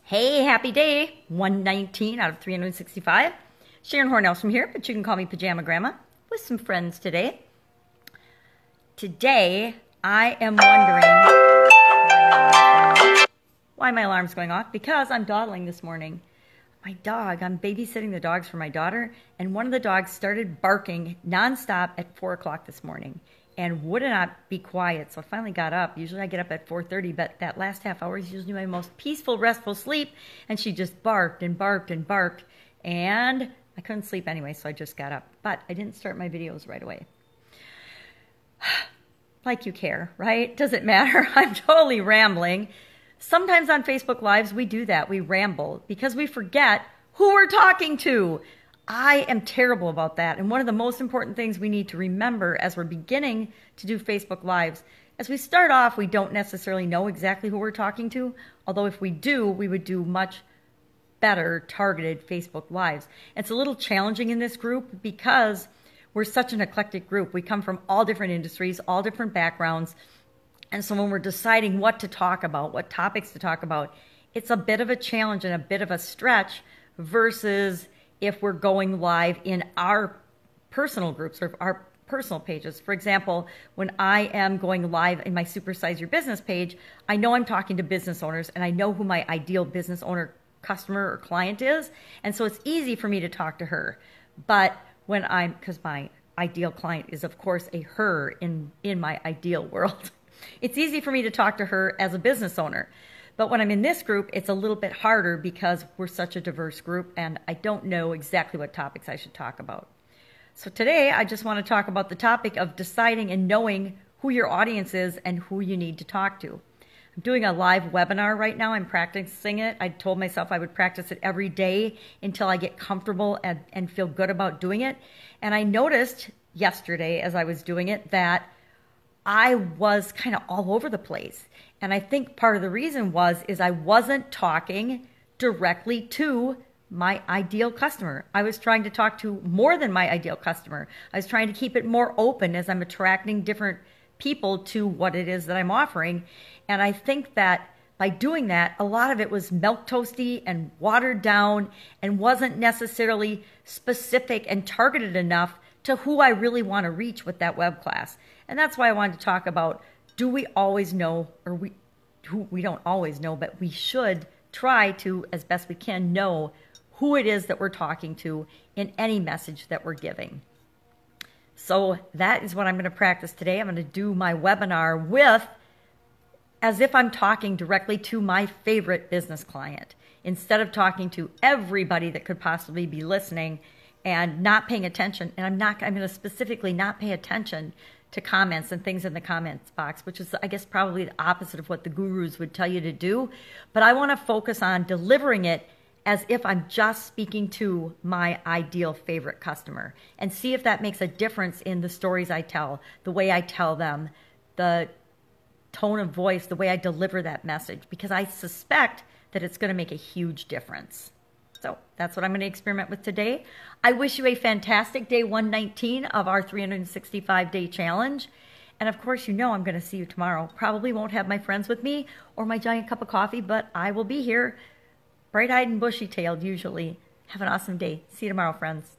Hey, happy day. 119 out of 365. Sharon Horne-Ellstrom here, but you can call me Pajama Grandma, with some friends today. Today, I am wondering why my alarm's going off. Because I'm dawdling this morning. My dog, I'm babysitting the dogs for my daughter, and one of the dogs started barking nonstop at 4 o'clock this morning and would not be quiet. So I finally got up. Usually I get up at 4:30, but that last half hour is usually my most peaceful, restful sleep. And she just barked and barked and barked. And I couldn't sleep anyway, so I just got up. But I didn't start my videos right away. Like you care, right? Does it matter? I'm totally rambling. Sometimes on Facebook Lives, we do that. We ramble because we forget who we're talking to. I am terrible about that. And one of the most important things we need to remember as we're beginning to do Facebook Lives, as we start off, we don't necessarily know exactly who we're talking to. Although if we do, we would do much better targeted Facebook Lives. It's a little challenging in this group because we're such an eclectic group. We come from all different industries, all different backgrounds. And so when we're deciding what to talk about, what topics to talk about, it's a bit of a challenge and a bit of a stretch versus if we're going live in our personal groups or our personal pages. For example, when I am going live in my Supersize Your Business page, I know I'm talking to business owners and I know who my ideal business owner, customer, or client is. And so it's easy for me to talk to her. But because my ideal client is, of course, a her in my ideal world. It's easy for me to talk to her as a business owner. But when I'm in this group, it's a little bit harder because we're such a diverse group and I don't know exactly what topics I should talk about. So today, I just want to talk about the topic of deciding and knowing who your audience is and who you need to talk to. I'm doing a live webinar right now. I'm practicing it. I told myself I would practice it every day until I get comfortable and feel good about doing it. And I noticed yesterday as I was doing it that I was kind of all over the place. And I think part of the reason is I wasn't talking directly to my ideal customer. I was trying to talk to more than my ideal customer. I was trying to keep it more open as I'm attracting different people to what it is that I'm offering. And I think that by doing that, a lot of it was milquetoasty and watered down and wasn't necessarily specific and targeted enough to who I really want to reach with that web class. And that's why I wanted to talk about, do we always know, or we don't always know, but we should try to, as best we can, know who it is that we're talking to in any message that we're giving. So that is what I'm going to practice today. I'm going to do my webinar as if I'm talking directly to my favorite business client, instead of talking to everybody that could possibly be listening and not paying attention. And I'm going to specifically not pay attention to comments and things in the comments box, which is, I guess, probably the opposite of what the gurus would tell you to do. But I want to focus on delivering it as if I'm just speaking to my ideal favorite customer and see if that makes a difference in the stories I tell, the way I tell them, the tone of voice, the way I deliver that message, because I suspect that it's going to make a huge difference. So that's what I'm going to experiment with today. I wish you a fantastic day 119 of our 365-day challenge. And of course, I'm going to see you tomorrow. Probably won't have my friends with me or my giant cup of coffee, but I will be here, bright-eyed and bushy-tailed usually. Have an awesome day. See you tomorrow, friends.